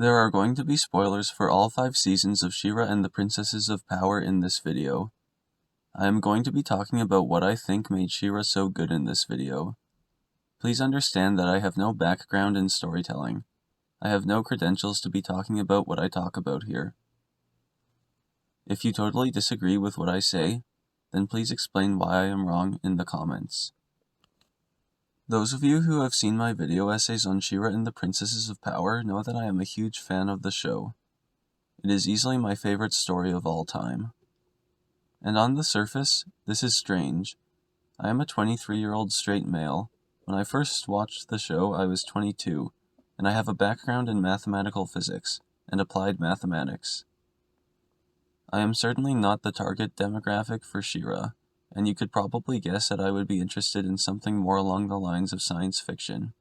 There are going to be spoilers for all 5 seasons of Shira and the Princesses of Power in this video. I am going to be talking about what I think made Shira so good in this video. Please understand that I have no background in storytelling. I have no credentials to be talking about what I talk about here. If you totally disagree with what I say, then please explain why I am wrong in the comments. Those of you who have seen my video essays on Shira and the Princesses of Power know that I am a huge fan of the show. It is easily my favorite story of all time. And on the surface, this is strange. I am a 23-year-old straight male. When I first watched the show, I was 22, and I have a background in mathematical physics and applied mathematics. I am certainly not the target demographic for Shira, and you could probably guess that I would be interested in something more along the lines of science fiction.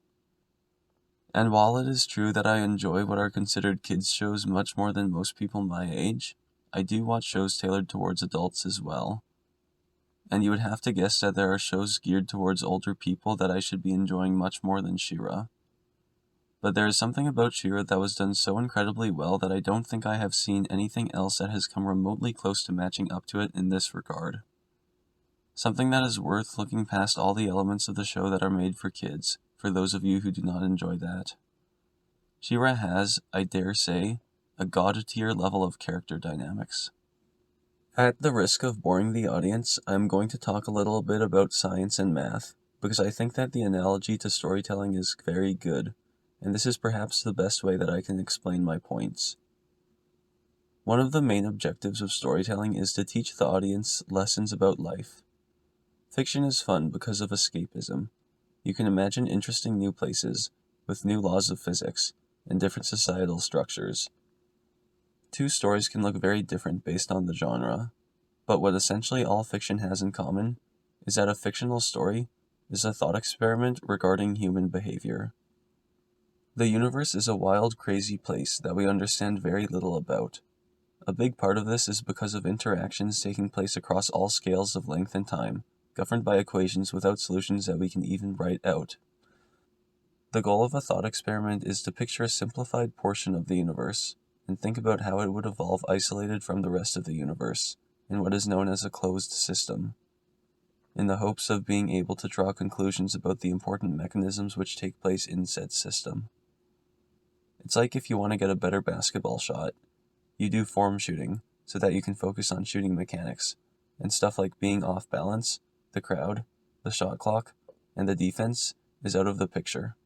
And while it is true that I enjoy what are considered kids' shows much more than most people my age, I do watch shows tailored towards adults as well. And you would have to guess that there are shows geared towards older people that I should be enjoying much more than Shira. But there is something about Shira that was done so incredibly well that I don't think I have seen anything else that has come remotely close to matching up to it in this regard. Something that is worth looking past all the elements of the show that are made for kids, for those of you who do not enjoy that. Shira has, I dare say, a god-tier level of character dynamics. At the risk of boring the audience, I am going to talk a little bit about science and math, because I think that the analogy to storytelling is very good, and this is perhaps the best way that I can explain my points. One of the main objectives of storytelling is to teach the audience lessons about life. Fiction is fun because of escapism. You can imagine interesting new places, with new laws of physics, and different societal structures. Two stories can look very different based on the genre, but what essentially all fiction has in common is that a fictional story is a thought experiment regarding human behavior. The universe is a wild, crazy place that we understand very little about. A big part of this is because of interactions taking place across all scales of length and time, governed by equations without solutions that we can even write out. The goal of a thought experiment is to picture a simplified portion of the universe, and think about how it would evolve isolated from the rest of the universe, in what is known as a closed system, in the hopes of being able to draw conclusions about the important mechanisms which take place in said system. It's like if you want to get a better basketball shot, you do form shooting, so that you can focus on shooting mechanics, and stuff like being off balance, the crowd, the shot clock, and the defense is out of the picture.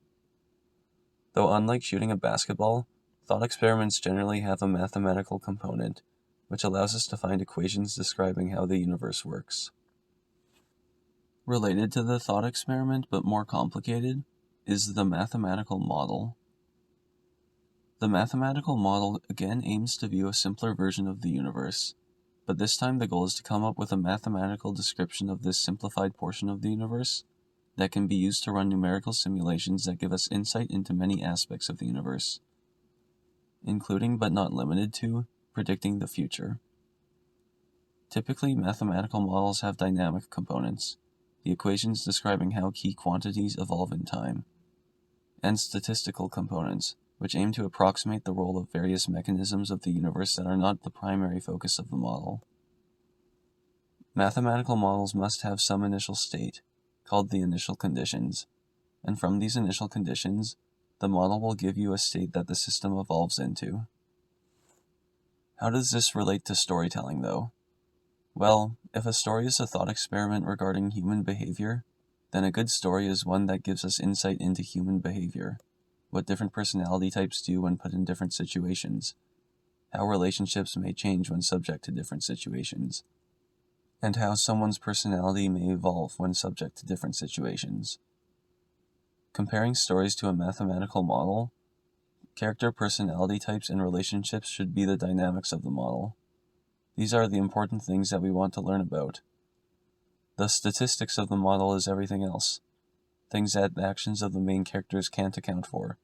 Though unlike shooting a basketball, thought experiments generally have a mathematical component, which allows us to find equations describing how the universe works. Related to the thought experiment, but more complicated, is the mathematical model. The mathematical model again aims to view a simpler version of the universe, but this time the goal is to come up with a mathematical description of this simplified portion of the universe that can be used to run numerical simulations that give us insight into many aspects of the universe, including but not limited to predicting the future. Typically, mathematical models have dynamic components, the equations describing how key quantities evolve in time, and statistical components, which aim to approximate the role of various mechanisms of the universe that are not the primary focus of the model. Mathematical models must have some initial state, called the initial conditions, and from these initial conditions, the model will give you a state that the system evolves into. How does this relate to storytelling, though? Well, if a story is a thought experiment regarding human behavior, then a good story is one that gives us insight into human behavior, what different personality types do when put in different situations, how relationships may change when subject to different situations, and how someone's personality may evolve when subject to different situations. Comparing stories to a mathematical model, character personality types and relationships should be the dynamics of the model. These are the important things that we want to learn about. The statistics of the model is everything else, things that the actions of the main characters can't account for,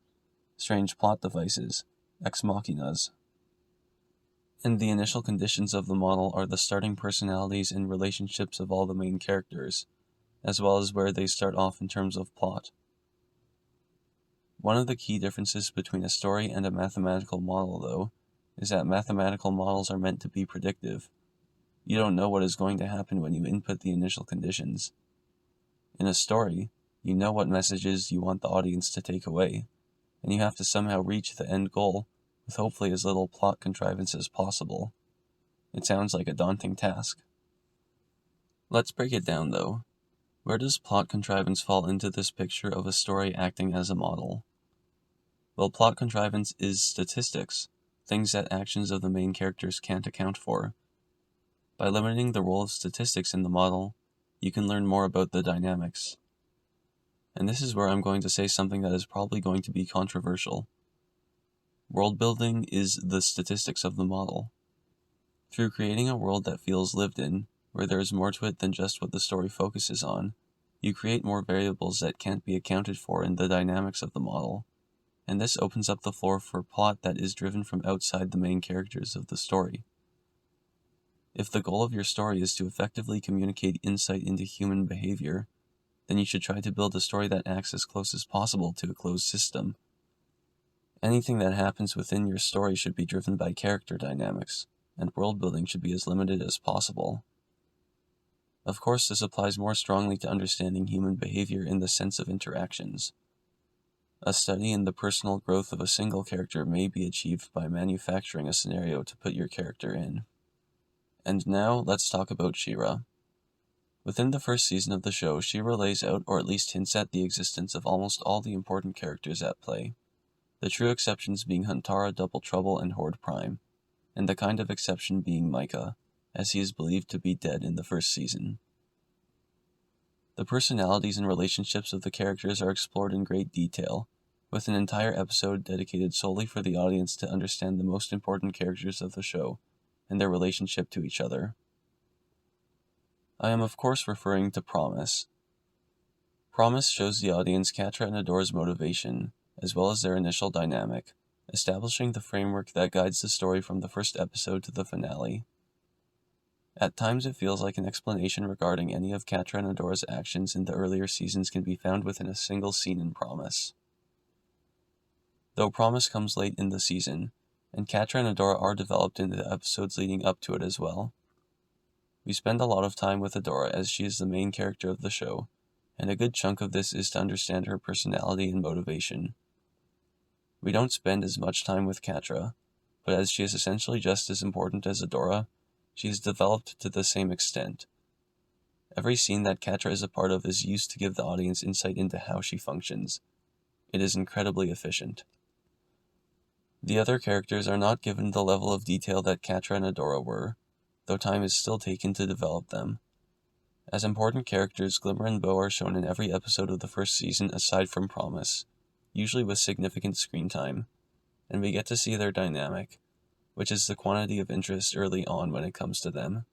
strange plot devices, ex machinas. And the initial conditions of the model are the starting personalities and relationships of all the main characters, as well as where they start off in terms of plot. One of the key differences between a story and a mathematical model, though, is that mathematical models are meant to be predictive. You don't know what is going to happen when you input the initial conditions. In a story, you know what messages you want the audience to take away, and you have to somehow reach the end goal with hopefully as little plot contrivance as possible. It sounds like a daunting task. Let's break it down, though. Where does plot contrivance fall into this picture of a story acting as a model? Well, plot contrivance is statistics, things that actions of the main characters can't account for. By limiting the role of statistics in the model, you can learn more about the dynamics. And this is where I'm going to say something that is probably going to be controversial. World building is the statistics of the model. Through creating a world that feels lived in, where there is more to it than just what the story focuses on, you create more variables that can't be accounted for in the dynamics of the model, and this opens up the floor for plot that is driven from outside the main characters of the story. If the goal of your story is to effectively communicate insight into human behavior, then you should try to build a story that acts as close as possible to a closed system. Anything that happens within your story should be driven by character dynamics, and world building should be as limited as possible. Of course, this applies more strongly to understanding human behavior in the sense of interactions. A study in the personal growth of a single character may be achieved by manufacturing a scenario to put your character in. And now, let's talk about Shira. Within the first season of the show, Shira lays out or at least hints at the existence of almost all the important characters at play, the true exceptions being Huntara, Double Trouble, and Horde Prime, and the kind of exception being Micah, as he is believed to be dead in the first season. The personalities and relationships of the characters are explored in great detail, with an entire episode dedicated solely for the audience to understand the most important characters of the show and their relationship to each other. I am of course referring to Promise. Promise shows the audience Catra and Adora's motivation, as well as their initial dynamic, establishing the framework that guides the story from the first episode to the finale. At times it feels like an explanation regarding any of Catra and Adora's actions in the earlier seasons can be found within a single scene in Promise. Though Promise comes late in the season, and Catra and Adora are developed in the episodes leading up to it as well. We spend a lot of time with Adora as she is the main character of the show, and a good chunk of this is to understand her personality and motivation. We don't spend as much time with Catra, but as she is essentially just as important as Adora, she is developed to the same extent. Every scene that Catra is a part of is used to give the audience insight into how she functions. It is incredibly efficient. The other characters are not given the level of detail that Catra and Adora were, though time is still taken to develop them. As important characters, Glimmer and Bow are shown in every episode of the first season aside from Promise, usually with significant screen time, and we get to see their dynamic, which is the quantity of interest early on when it comes to them.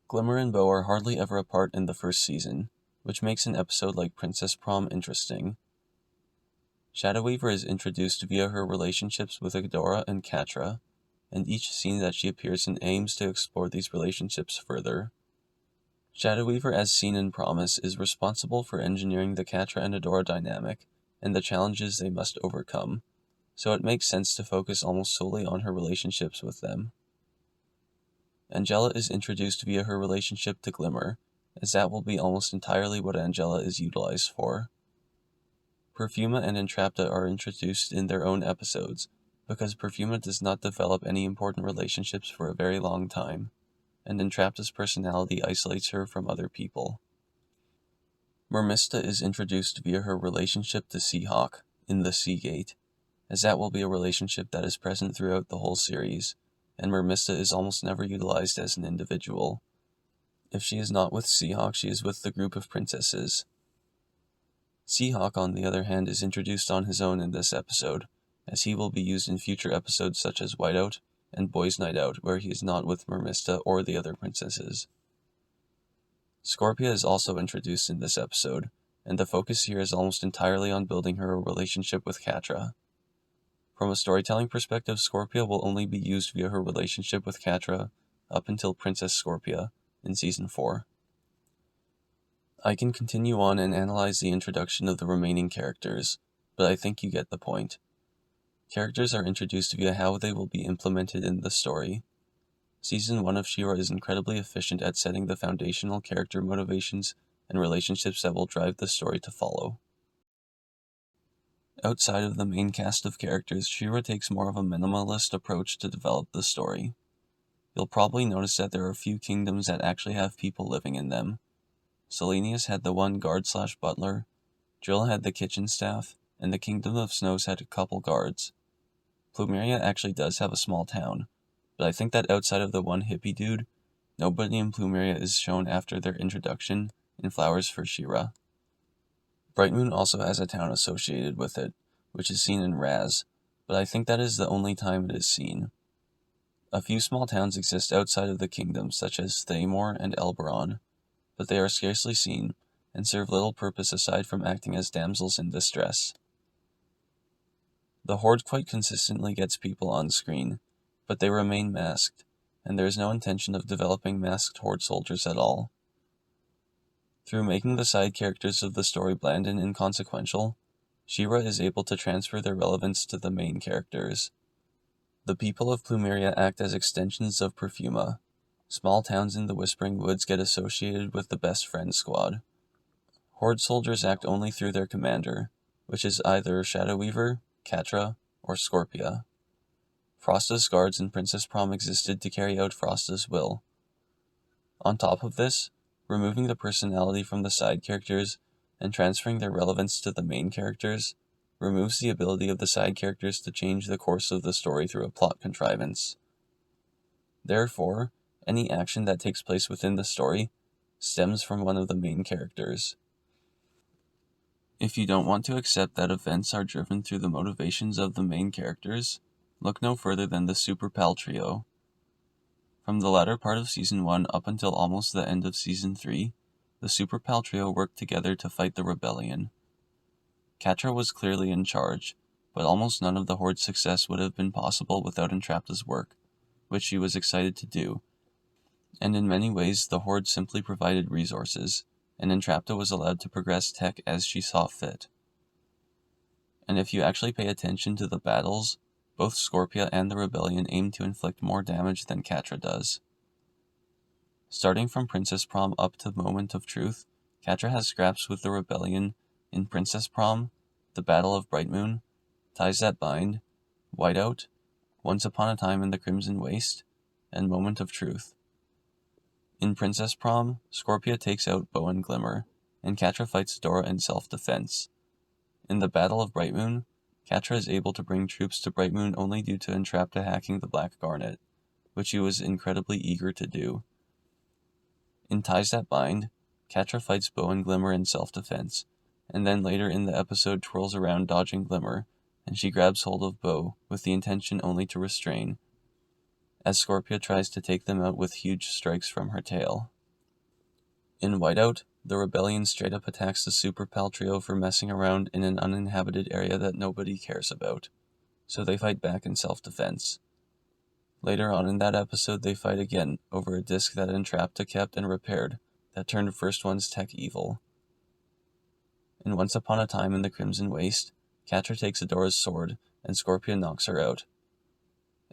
Glimmer and Bow are hardly ever apart in the first season, which makes an episode like Princess Prom interesting. Shadow Weaver is introduced via her relationships with Adora and Catra, and each scene that she appears in aims to explore these relationships further. Shadow Weaver, as seen in Promise, is responsible for engineering the Catra and Adora dynamic and the challenges they must overcome, so it makes sense to focus almost solely on her relationships with them. Angela is introduced via her relationship to Glimmer, as that will be almost entirely what Angela is utilized for. Perfuma and Entrapta are introduced in their own episodes, because Perfuma does not develop any important relationships for a very long time, and Entrapta's personality isolates her from other people. Mermista is introduced via her relationship to Seahawk in the Seagate, as that will be a relationship that is present throughout the whole series, and Mermista is almost never utilized as an individual. If she is not with Seahawk, she is with the group of princesses. Seahawk, on the other hand, is introduced on his own in this episode, as he will be used in future episodes such as Whiteout and Boys' Night Out, where he is not with Mermista or the other princesses. Scorpia is also introduced in this episode, and the focus here is almost entirely on building her relationship with Catra. From a storytelling perspective, Scorpia will only be used via her relationship with Catra up until Princess Scorpia in Season 4. I can continue on and analyze the introduction of the remaining characters, but I think you get the point. Characters are introduced via how they will be implemented in the story. Season 1 of Shira is incredibly efficient at setting the foundational character motivations and relationships that will drive the story to follow. Outside of the main cast of characters, Shira takes more of a minimalist approach to develop the story. You'll probably notice that there are a few kingdoms that actually have people living in them. Selenius had the one guard/butler, Drill had the kitchen staff, and the Kingdom of Snows had a couple guards. Plumeria actually does have a small town, but I think that outside of the one hippie dude, nobody in Plumeria is shown after their introduction in Flowers for Shira. Brightmoon also has a town associated with it, which is seen in Raz, but I think that is the only time it is seen. A few small towns exist outside of the kingdom, such as Thaymore and Elberon, but they are scarcely seen, and serve little purpose aside from acting as damsels in distress. The Horde quite consistently gets people on screen, but they remain masked, and there is no intention of developing masked Horde soldiers at all. Through making the side characters of the story bland and inconsequential, Shira is able to transfer their relevance to the main characters. The people of Plumeria act as extensions of Perfuma. Small towns in the Whispering Woods get associated with the Best Friend Squad. Horde soldiers act only through their commander, which is either Shadow Weaver, Catra, or Scorpia. Frosta's guards in Princess Prom existed to carry out Frosta's will. On top of this, removing the personality from the side characters and transferring their relevance to the main characters removes the ability of the side characters to change the course of the story through a plot contrivance. Therefore, any action that takes place within the story stems from one of the main characters. If you don't want to accept that events are driven through the motivations of the main characters, look no further than the Super Pal Trio. From the latter part of Season 1 up until almost the end of Season 3, the Super Pal Trio worked together to fight the rebellion. Catra was clearly in charge, but almost none of the Horde's success would have been possible without Entrapta's work, which she was excited to do, and in many ways the Horde simply provided resources, and Entrapta was allowed to progress tech as she saw fit. And if you actually pay attention to the battles, both Scorpia and the rebellion aim to inflict more damage than Catra does. Starting from Princess Prom up to Moment of Truth, Catra has scraps with the rebellion in Princess Prom, the Battle of Brightmoon, Ties That Bind, Whiteout, Once Upon a Time in the Crimson Waste, and Moment of Truth. In Princess Prom, Scorpia takes out Bow and Glimmer, and Catra fights Dora in self-defense. In the Battle of Brightmoon, Catra is able to bring troops to Brightmoon only due to Entrapta hacking the Black Garnet, which he was incredibly eager to do. In Ties That Bind, Catra fights Bow and Glimmer in self-defense, and then later in the episode twirls around dodging Glimmer, and she grabs hold of Bow with the intention only to restrain, as Scorpia tries to take them out with huge strikes from her tail. In Whiteout, the rebellion straight up attacks the Super Pal Trio for messing around in an uninhabited area that nobody cares about, so they fight back in self-defense. Later on in that episode they fight again over a disc that Entrapta kept and repaired that turned First One's tech evil. In Once Upon a Time in the Crimson Waste, Catra takes Adora's sword and Scorpia knocks her out.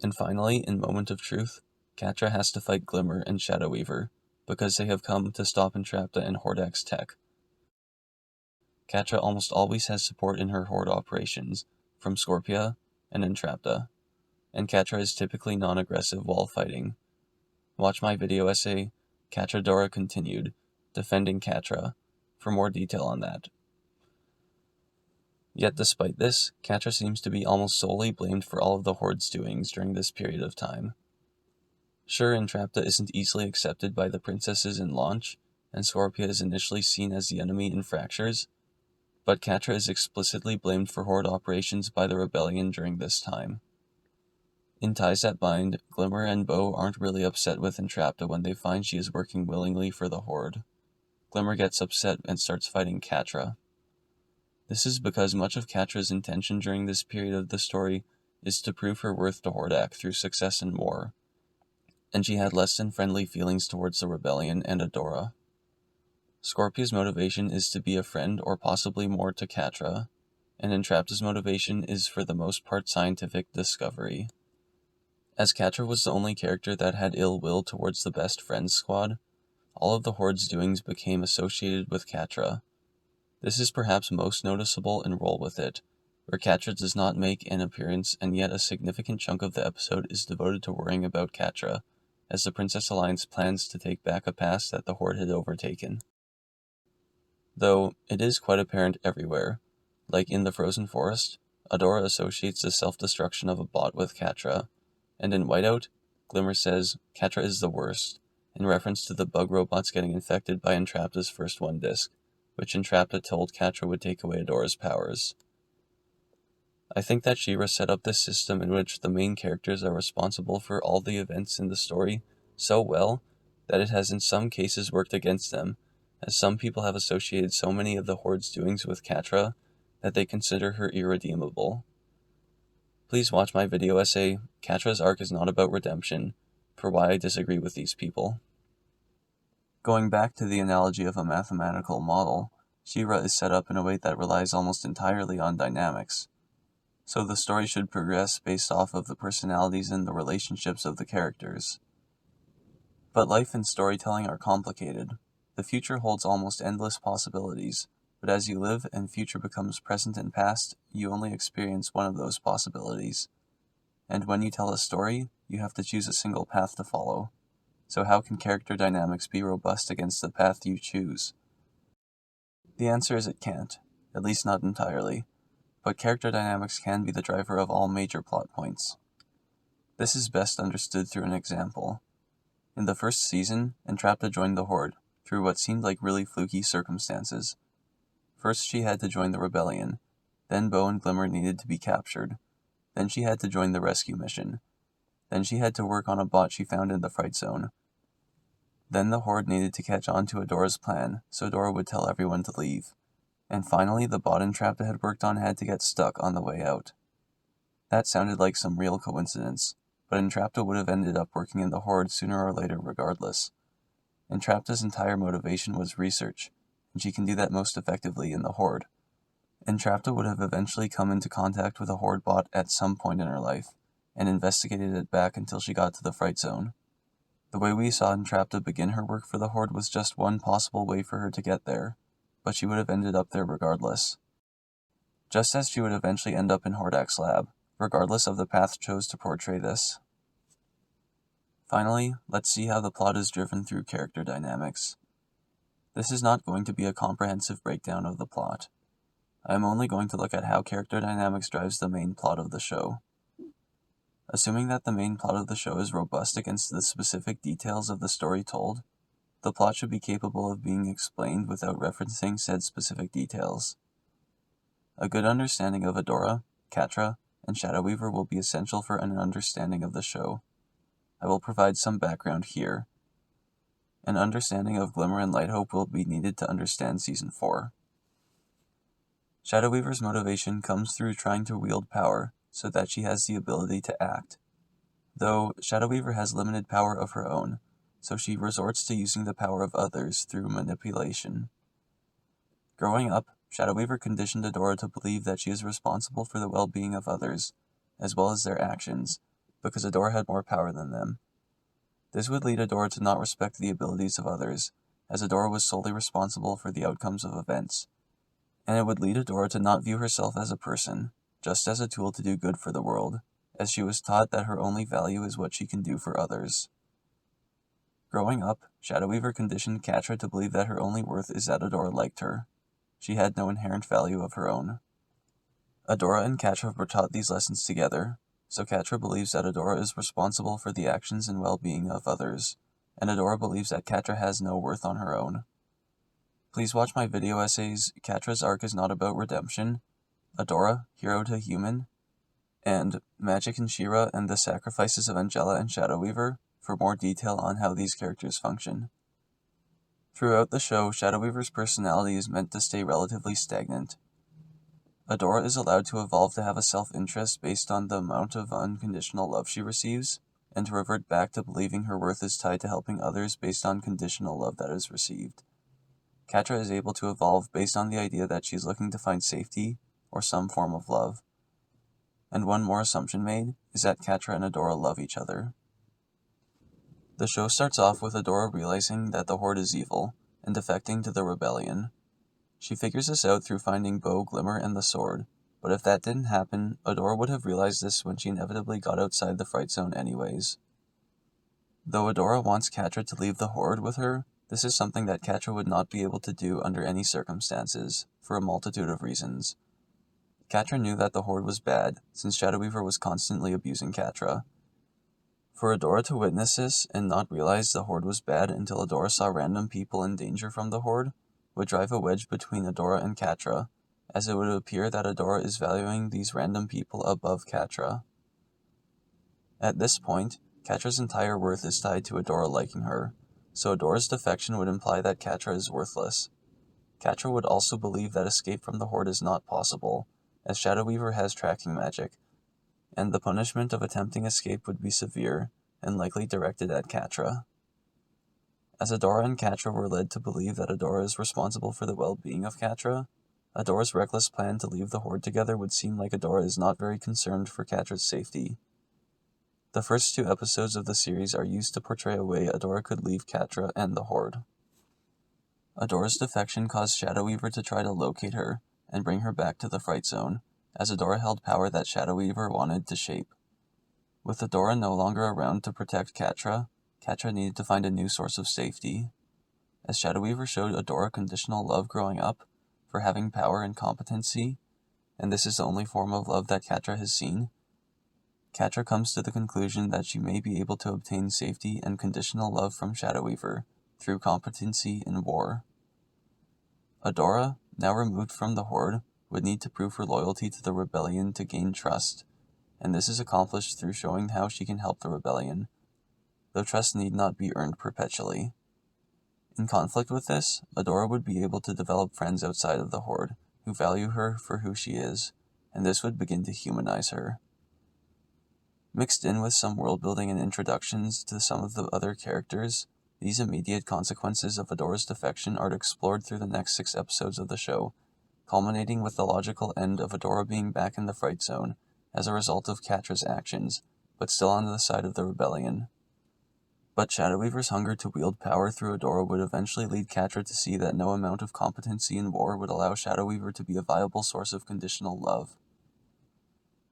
And finally, in Moment of Truth, Catra has to fight Glimmer and Shadow Weaver, because they have come to stop Entrapta and Hordak's tech. Catra almost always has support in her Horde operations, from Scorpia and Entrapta, and Catra is typically non-aggressive while fighting. Watch my video essay, Catra Dora Continued, Defending Catra, for more detail on that. Yet despite this, Catra seems to be almost solely blamed for all of the Horde's doings during this period of time. Sure, Entrapta isn't easily accepted by the princesses in launch, and Scorpia is initially seen as the enemy in Fractures, but Catra is explicitly blamed for Horde operations by the rebellion during this time. In Ties That Bind, Glimmer and Bow aren't really upset with Entrapta when they find she is working willingly for the Horde. Glimmer gets upset and starts fighting Catra. This is because much of Catra's intention during this period of the story is to prove her worth to Hordak through success in war, and she had less than friendly feelings towards the rebellion and Adora. Scorpia's motivation is to be a friend or possibly more to Catra, and Entrapta's motivation is for the most part scientific discovery. As Catra was the only character that had ill will towards the best friends squad, all of the Horde's doings became associated with Catra. This is perhaps most noticeable in Roll With It, where Catra does not make an appearance, and yet a significant chunk of the episode is devoted to worrying about Catra, as the Princess Alliance plans to take back a past that the Horde had overtaken. Though it is quite apparent everywhere, like in the Frozen Forest, Adora associates the self-destruction of a bot with Catra, and in Whiteout, Glimmer says Catra is the worst, in reference to the bug robots getting infected by Entrapta's first one disc, which Entrapta told Catra would take away Adora's powers. I think that Shira set up this system in which the main characters are responsible for all the events in the story so well that it has in some cases worked against them, as some people have associated so many of the Horde's doings with Catra that they consider her irredeemable. Please watch my video essay, Catra's arc is not about redemption, for why I disagree with these people. Going back to the analogy of a mathematical model, Shira is set up in a way that relies almost entirely on dynamics. So the story should progress based off of the personalities and the relationships of the characters. But life and storytelling are complicated. The future holds almost endless possibilities, but as you live and future becomes present and past, you only experience one of those possibilities. And when you tell a story, you have to choose a single path to follow. So how can character dynamics be robust against the path you choose? The answer is it can't, at least not entirely. But character dynamics can be the driver of all major plot points. This is best understood through an example. In the first season, Entrapta joined the Horde, through what seemed like really fluky circumstances. First she had to join the rebellion, then Bo and Glimmer needed to be captured, then she had to join the rescue mission, then she had to work on a bot she found in the Fright Zone. Then the Horde needed to catch on to Adora's plan, so Adora would tell everyone to leave. And finally, the bot Entrapta had worked on had to get stuck on the way out. That sounded like some real coincidence, but Entrapta would have ended up working in the Horde sooner or later regardless. Entrapta's entire motivation was research, and she can do that most effectively in the Horde. Entrapta would have eventually come into contact with a Horde bot at some point in her life, and investigated it back until she got to the Fright Zone. The way we saw Entrapta begin her work for the Horde was just one possible way for her to get there, but she would have ended up there regardless. Just as she would eventually end up in Hordak's lab, regardless of the path chose to portray this. Finally, let's see how the plot is driven through character dynamics. This is not going to be a comprehensive breakdown of the plot. I am only going to look at how character dynamics drives the main plot of the show. Assuming that the main plot of the show is robust against the specific details of the story told, the plot should be capable of being explained without referencing said specific details. A good understanding of Adora, Catra, and Shadow Weaver will be essential for an understanding of the show. I will provide some background here. An understanding of Glimmer and Lighthope will be needed to understand Season 4. Shadow Weaver's motivation comes through trying to wield power so that she has the ability to act. Though Shadow Weaver has limited power of her own, so she resorts to using the power of others through manipulation. Growing up, Shadow Weaver conditioned Adora to believe that she is responsible for the well-being of others, as well as their actions, because Adora had more power than them. This would lead Adora to not respect the abilities of others, as Adora was solely responsible for the outcomes of events. And it would lead Adora to not view herself as a person, just as a tool to do good for the world, as she was taught that her only value is what she can do for others. Growing up, Shadow Weaver conditioned Catra to believe that her only worth is that Adora liked her. She had no inherent value of her own. Adora and Catra were taught these lessons together, so Catra believes that Adora is responsible for the actions and well-being of others, and Adora believes that Catra has no worth on her own. Please watch my video essays, Catra's arc is not about redemption, Adora, Hero to Human, and Magic and Shira and the Sacrifices of Angela and Shadow Weaver for more detail on how these characters function. Throughout the show, Shadow Weaver's personality is meant to stay relatively stagnant. Adora is allowed to evolve to have a self-interest based on the amount of unconditional love she receives, and to revert back to believing her worth is tied to helping others based on conditional love that is received. Catra is able to evolve based on the idea that she is looking to find safety, or some form of love. And one more assumption made is that Catra and Adora love each other. The show starts off with Adora realizing that the Horde is evil and defecting to the rebellion. She figures this out through finding Bow, Glimmer, and the sword, but if that didn't happen, Adora would have realized this when she inevitably got outside the Fright Zone anyways. Though Adora wants Catra to leave the Horde with her, this is something that Catra would not be able to do under any circumstances, for a multitude of reasons. Catra knew that the Horde was bad, since Shadow Weaver was constantly abusing Catra. For Adora to witness this and not realize the Horde was bad until Adora saw random people in danger from the Horde would drive a wedge between Adora and Catra, as it would appear that Adora is valuing these random people above Catra. At this point, Catra's entire worth is tied to Adora liking her, so Adora's defection would imply that Catra is worthless. Catra would also believe that escape from the Horde is not possible, as Shadow Weaver has tracking magic, and the punishment of attempting escape would be severe, and likely directed at Catra. As Adora and Catra were led to believe that Adora is responsible for the well-being of Catra, Adora's reckless plan to leave the Horde together would seem like Adora is not very concerned for Catra's safety. The first 2 episodes of the series are used to portray a way Adora could leave Catra and the Horde. Adora's defection caused Shadow Weaver to try to locate her and bring her back to the Fright Zone, as Adora held power that Shadow Weaver wanted to shape. With Adora no longer around to protect Catra, Catra needed to find a new source of safety. As Shadow Weaver showed Adora conditional love growing up, for having power and competency, and this is the only form of love that Catra has seen, Catra comes to the conclusion that she may be able to obtain safety and conditional love from Shadow Weaver through competency in war. Adora, now removed from the Horde, would need to prove her loyalty to the rebellion to gain trust, and this is accomplished through showing how she can help the rebellion, though trust need not be earned perpetually. In conflict with this, Adora would be able to develop friends outside of the Horde, who value her for who she is, and this would begin to humanize her. Mixed in with some world building and introductions to some of the other characters, these immediate consequences of Adora's defection are explored through the next 6 episodes of the show, culminating with the logical end of Adora being back in the Fright Zone as a result of Catra's actions, but still on the side of the rebellion. But Shadow Weaver's hunger to wield power through Adora would eventually lead Catra to see that no amount of competency in war would allow Shadow Weaver to be a viable source of conditional love.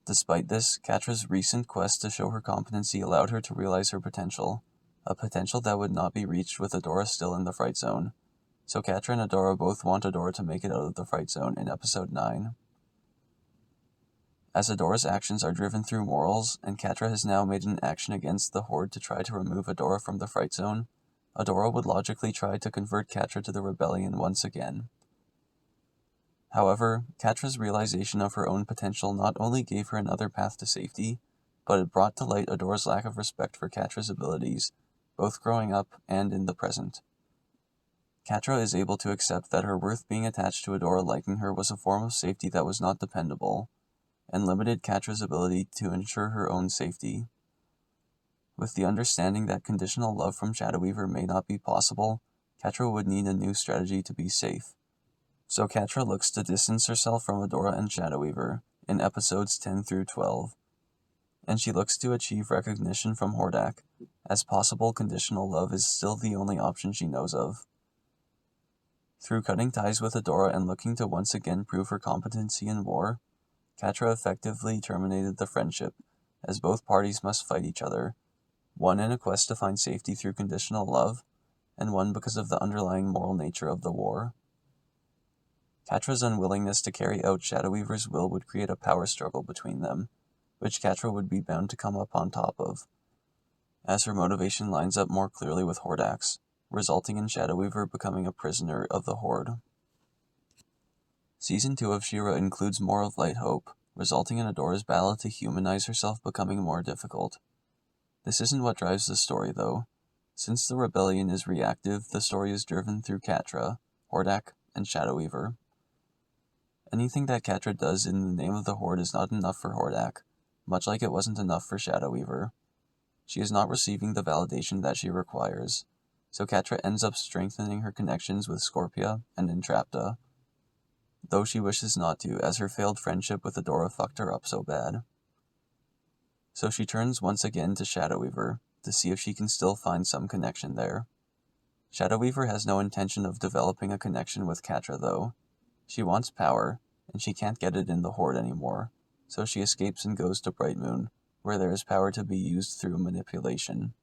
Despite this, Catra's recent quest to show her competency allowed her to realize her potential, a potential that would not be reached with Adora still in the Fright Zone. So Catra and Adora both want Adora to make it out of the Fright Zone in episode 9. As Adora's actions are driven through morals, and Catra has now made an action against the Horde to try to remove Adora from the Fright Zone, Adora would logically try to convert Catra to the rebellion once again. However, Catra's realization of her own potential not only gave her another path to safety, but it brought to light Adora's lack of respect for Catra's abilities, both growing up and in the present. Catra is able to accept that her worth being attached to Adora liking her was a form of safety that was not dependable, and limited Catra's ability to ensure her own safety. With the understanding that conditional love from Shadow Weaver may not be possible, Catra would need a new strategy to be safe. So Catra looks to distance herself from Adora and Shadow Weaver in episodes 10 through 12, and she looks to achieve recognition from Hordak, as possible conditional love is still the only option she knows of. Through cutting ties with Adora and looking to once again prove her competency in war, Catra effectively terminated the friendship, as both parties must fight each other, one in a quest to find safety through conditional love, and one because of the underlying moral nature of the war. Catra's unwillingness to carry out Shadow Weaver's will would create a power struggle between them, which Catra would be bound to come up on top of, as her motivation lines up more clearly with Hordak's, resulting in Shadow Weaver becoming a prisoner of the Horde. Season 2 of Shira includes more of Light Hope, resulting in Adora's battle to humanize herself becoming more difficult. This isn't what drives the story, though. Since the rebellion is reactive, the story is driven through Catra, Hordak, and Shadow Weaver. Anything that Catra does in the name of the Horde is not enough for Hordak, much like it wasn't enough for Shadow Weaver. She is not receiving the validation that she requires, so Catra ends up strengthening her connections with Scorpia and Entrapta. though she wishes not to, as her failed friendship with Adora fucked her up so bad. So she turns once again to Shadow Weaver to see if she can still find some connection there. Shadow Weaver has no intention of developing a connection with Catra though. She wants power, and she can't get it in the Horde anymore, so she escapes and goes to Bright Moon, where there is power to be used through manipulation.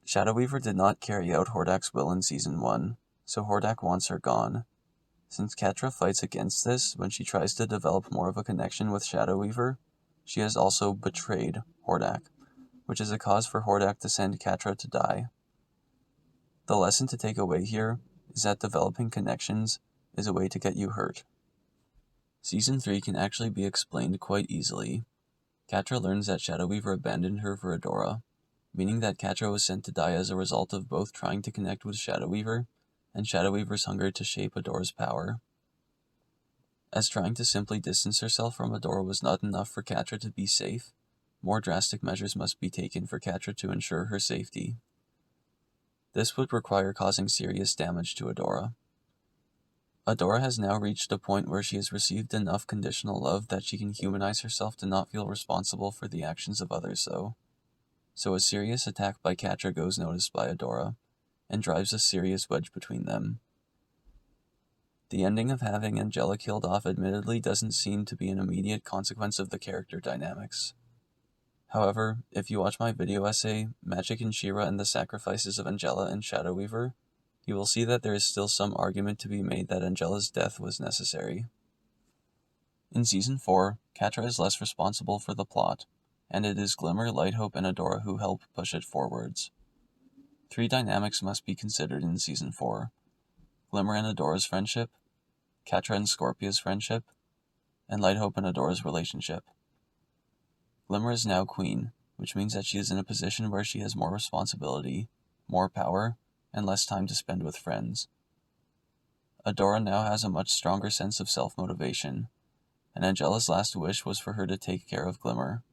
Shadow Weaver did not carry out Hordak's will in Season 1, so Hordak wants her gone. Since Catra fights against this when she tries to develop more of a connection with Shadow Weaver, she has also betrayed Hordak, which is a cause for Hordak to send Catra to die. The lesson to take away here is that developing connections is a way to get you hurt. Season 3 can actually be explained quite easily. Catra learns that Shadow Weaver abandoned her for Adora, meaning that Catra was sent to die as a result of both trying to connect with Shadow Weaver and Shadow Weaver's hunger to shape Adora's power. As trying to simply distance herself from Adora was not enough for Catra to be safe, more drastic measures must be taken for Catra to ensure her safety. This would require causing serious damage to Adora. Adora has now reached a point where she has received enough conditional love that she can humanize herself to not feel responsible for the actions of others So a serious attack by Catra goes noticed by Adora, and drives a serious wedge between them. The ending of having Angela killed off admittedly doesn't seem to be an immediate consequence of the character dynamics. However, if you watch my video essay, Magic in Shira and the Sacrifices of Angela and Shadow Weaver, you will see that there is still some argument to be made that Angela's death was necessary. In Season 4, Catra is less responsible for the plot, and it is Glimmer, Lighthope, and Adora who help push it forwards. 3 dynamics must be considered in Season 4. Glimmer and Adora's friendship, Catra and Scorpia's friendship, and Lighthope and Adora's relationship. Glimmer is now queen, which means that she is in a position where she has more responsibility, more power, and less time to spend with friends. Adora now has a much stronger sense of self-motivation, and Angela's last wish was for her to take care of Glimmer.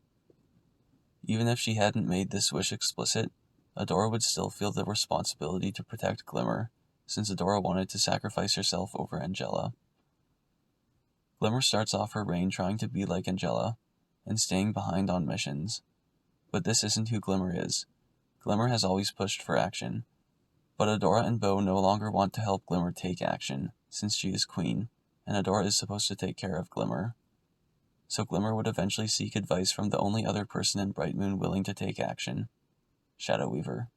Even if she hadn't made this wish explicit, Adora would still feel the responsibility to protect Glimmer, since Adora wanted to sacrifice herself over Angela. Glimmer starts off her reign trying to be like Angela, and staying behind on missions. But this isn't who Glimmer is. Glimmer has always pushed for action. But Adora and Bo no longer want to help Glimmer take action, since she is queen, and Adora is supposed to take care of Glimmer. So Glimmer would eventually seek advice from the only other person in Bright Moon willing to take action, Shadow Weaver.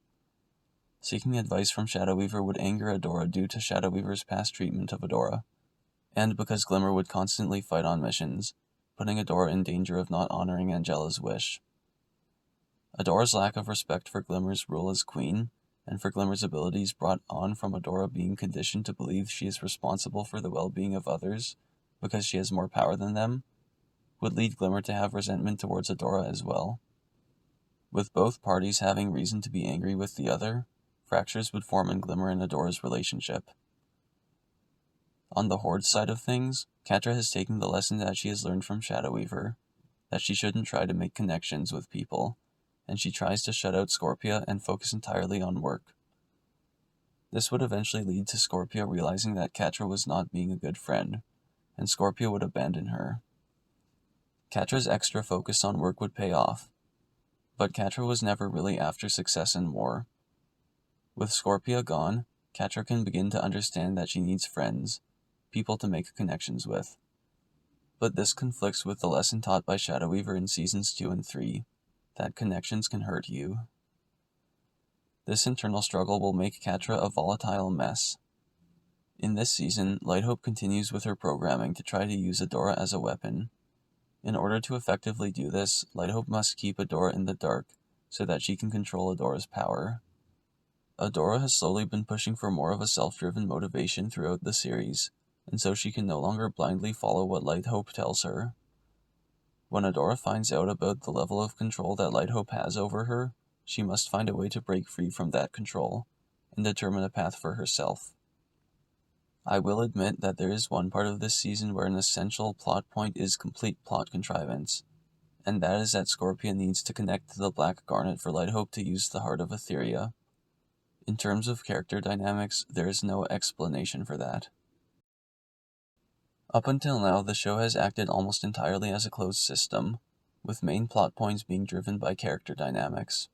Seeking advice from Shadow Weaver would anger Adora due to Shadow Weaver's past treatment of Adora, and because Glimmer would constantly fight on missions, putting Adora in danger of not honoring Angela's wish. Adora's lack of respect for Glimmer's role as queen, and for Glimmer's abilities brought on from Adora being conditioned to believe she is responsible for the well-being of others because she has more power than them, would lead Glimmer to have resentment towards Adora as well. With both parties having reason to be angry with the other, fractures would form in Glimmer and Adora's relationship. On the Horde side of things, Catra has taken the lesson that she has learned from Shadow Weaver, that she shouldn't try to make connections with people, and she tries to shut out Scorpia and focus entirely on work. This would eventually lead to Scorpia realizing that Catra was not being a good friend, and Scorpia would abandon her. Catra's extra focus on work would pay off, but Catra was never really after success in war. With Scorpia gone, Catra can begin to understand that she needs friends, people to make connections with. But this conflicts with the lesson taught by Shadow Weaver in Seasons 2 and 3, that connections can hurt you. This internal struggle will make Catra a volatile mess. In this season, Lighthope continues with her programming to try to use Adora as a weapon. In order to effectively do this, Lighthope must keep Adora in the dark, so that she can control Adora's power. Adora has slowly been pushing for more of a self-driven motivation throughout the series, and so she can no longer blindly follow what Lighthope tells her. When Adora finds out about the level of control that Lighthope has over her, she must find a way to break free from that control, and determine a path for herself. I will admit that there is one part of this season where an essential plot point is complete plot contrivance, and that is that Scorpia needs to connect to the Black Garnet for Lighthope to use the Heart of Etheria. In terms of character dynamics, there is no explanation for that. Up until now, the show has acted almost entirely as a closed system, with main plot points being driven by character dynamics.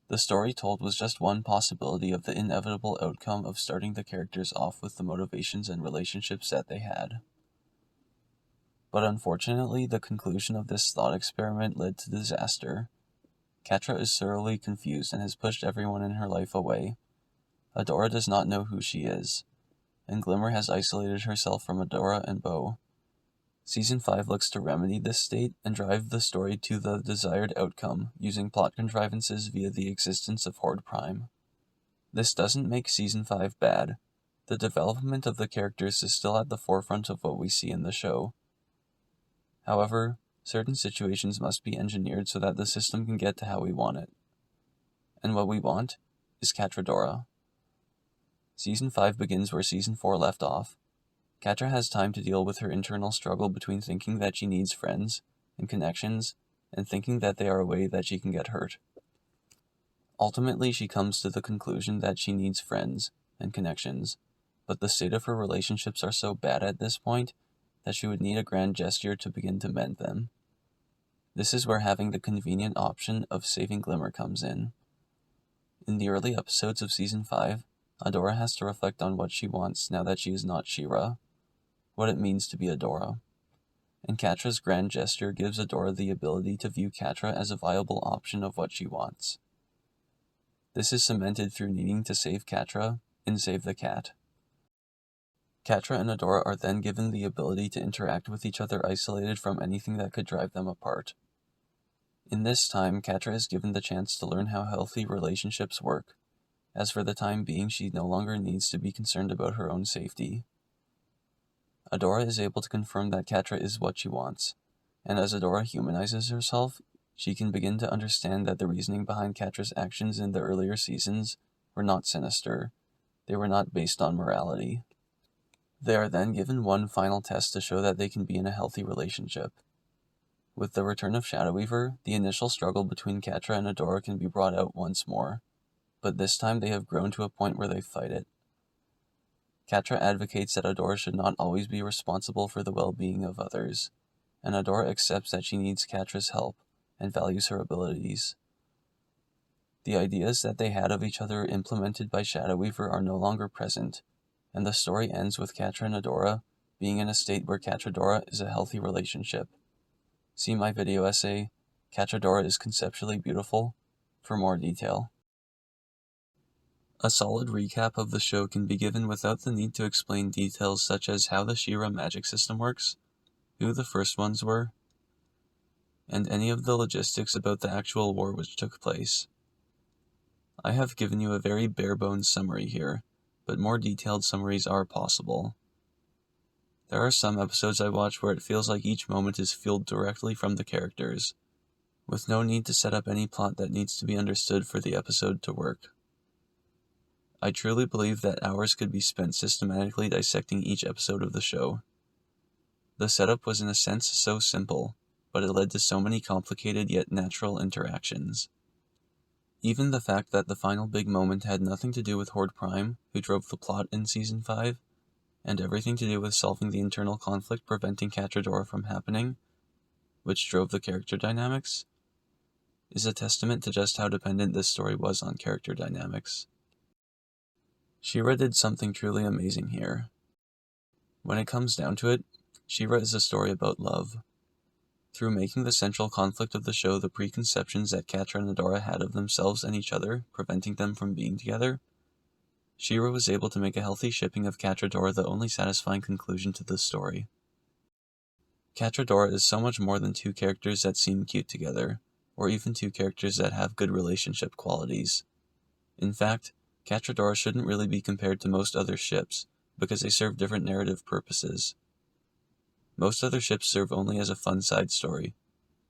The story told was just one possibility of the inevitable outcome of starting the characters off with the motivations and relationships that they had. But unfortunately, the conclusion of this thought experiment led to disaster. Catra is thoroughly confused and has pushed everyone in her life away. Adora does not know who she is, and Glimmer has isolated herself from Adora and Bo. Season 5 looks to remedy this state and drive the story to the desired outcome using plot contrivances via the existence of Horde Prime. This doesn't make Season 5 bad. The development of the characters is still at the forefront of what we see in the show. However, certain situations must be engineered so that the system can get to how we want it. And what we want is Catradora. Season 5 begins where Season 4 left off. Catra has time to deal with her internal struggle between thinking that she needs friends and connections and thinking that they are a way that she can get hurt. Ultimately, she comes to the conclusion that she needs friends and connections, but the state of her relationships are so bad at this point that she would need a grand gesture to begin to mend them. This is where having the convenient option of saving Glimmer comes in. In the early episodes of Season 5, Adora has to reflect on what she wants now that she is not Shira, what it means to be Adora. And Catra's grand gesture gives Adora the ability to view Catra as a viable option of what she wants. This is cemented through needing to save Catra in Save the Cat. Catra and Adora are then given the ability to interact with each other isolated from anything that could drive them apart. In this time, Catra is given the chance to learn how healthy relationships work, as for the time being she no longer needs to be concerned about her own safety. Adora is able to confirm that Catra is what she wants, and as Adora humanizes herself, she can begin to understand that the reasoning behind Catra's actions in the earlier seasons were not sinister. They were not based on morality. They are then given one final test to show that they can be in a healthy relationship. With the return of Shadow Weaver, the initial struggle between Catra and Adora can be brought out once more, but this time they have grown to a point where they fight it. Catra advocates that Adora should not always be responsible for the well-being of others, and Adora accepts that she needs Catra's help and values her abilities. The ideas that they had of each other implemented by Shadow Weaver are no longer present, and the story ends with Catra and Adora being in a state where Catradora is a healthy relationship. See my video essay, Catradora is Conceptually Beautiful, for more detail. A solid recap of the show can be given without the need to explain details such as how the Shira magic system works, who the first ones were, and any of the logistics about the actual war which took place. I have given you a very bare-bones summary here, but more detailed summaries are possible. There are some episodes I watch where it feels like each moment is fueled directly from the characters, with no need to set up any plot that needs to be understood for the episode to work. I truly believe that hours could be spent systematically dissecting each episode of the show. The setup was in a sense so simple, but it led to so many complicated yet natural interactions. Even the fact that the final big moment had nothing to do with Horde Prime, who drove the plot in Season 5, and everything to do with solving the internal conflict preventing Catradora from happening, which drove the character dynamics, is a testament to just how dependent this story was on character dynamics. Shira did something truly amazing here. When it comes down to it, Shira is a story about love. Through making the central conflict of the show the preconceptions that Catra and Adora had of themselves and each other, preventing them from being together, Shira was able to make a healthy shipping of Catradora the only satisfying conclusion to the story. Catradora is so much more than two characters that seem cute together, or even two characters that have good relationship qualities. In fact, Catradora shouldn't really be compared to most other ships, because they serve different narrative purposes. Most other ships serve only as a fun side story,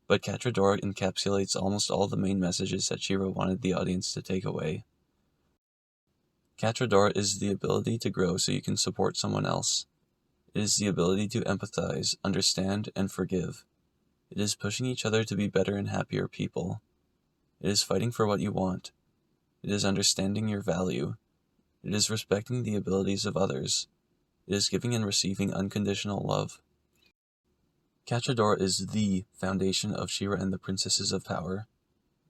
but Catradora encapsulates almost all the main messages that Shira wanted the audience to take away. Catradora is the ability to grow so you can support someone else. It is the ability to empathize, understand, and forgive. It is pushing each other to be better and happier people. It is fighting for what you want. It is understanding your value. It is respecting the abilities of others. It is giving and receiving unconditional love. Catra is the foundation of Shira and the Princesses of Power,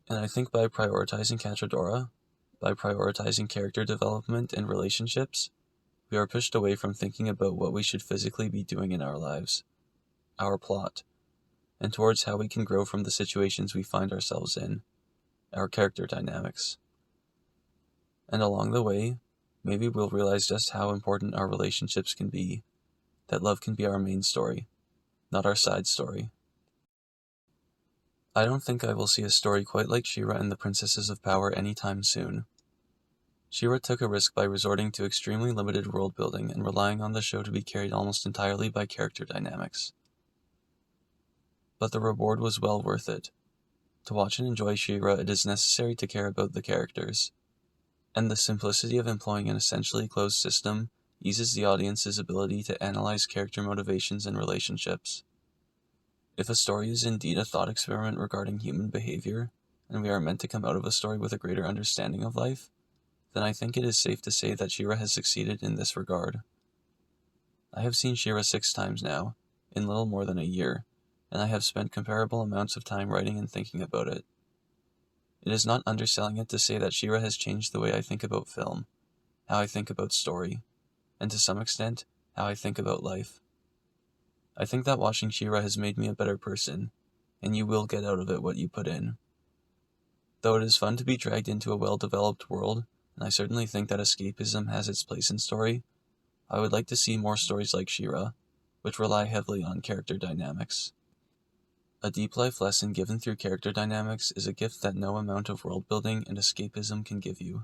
and I think by prioritizing Catra, by prioritizing character development and relationships, we are pushed away from thinking about what we should physically be doing in our lives, our plot, and towards how we can grow from the situations we find ourselves in, our character dynamics. And along the way, maybe we'll realize just how important our relationships can be, that love can be our main story, not our side story. I don't think I will see a story quite like Shira and the Princesses of Power anytime soon. Shira took a risk by resorting to extremely limited world building and relying on the show to be carried almost entirely by character dynamics. But the reward was well worth it. To watch and enjoy Shira, it is necessary to care about the characters, and the simplicity of employing an essentially closed system eases the audience's ability to analyze character motivations and relationships. If a story is indeed a thought experiment regarding human behavior, and we are meant to come out of a story with a greater understanding of life, then I think it is safe to say that Shira has succeeded in this regard. I have seen Shira 6 times now, in little more than a year, and I have spent comparable amounts of time writing and thinking about it. It is not underselling it to say that Shira has changed the way I think about film, how I think about story, and to some extent, how I think about life. I think that watching Shira has made me a better person, and you will get out of it what you put in. Though it is fun to be dragged into a well-developed world, and I certainly think that escapism has its place in story, I would like to see more stories like Shira, which rely heavily on character dynamics. A deep life lesson given through character dynamics is a gift that no amount of world building and escapism can give you.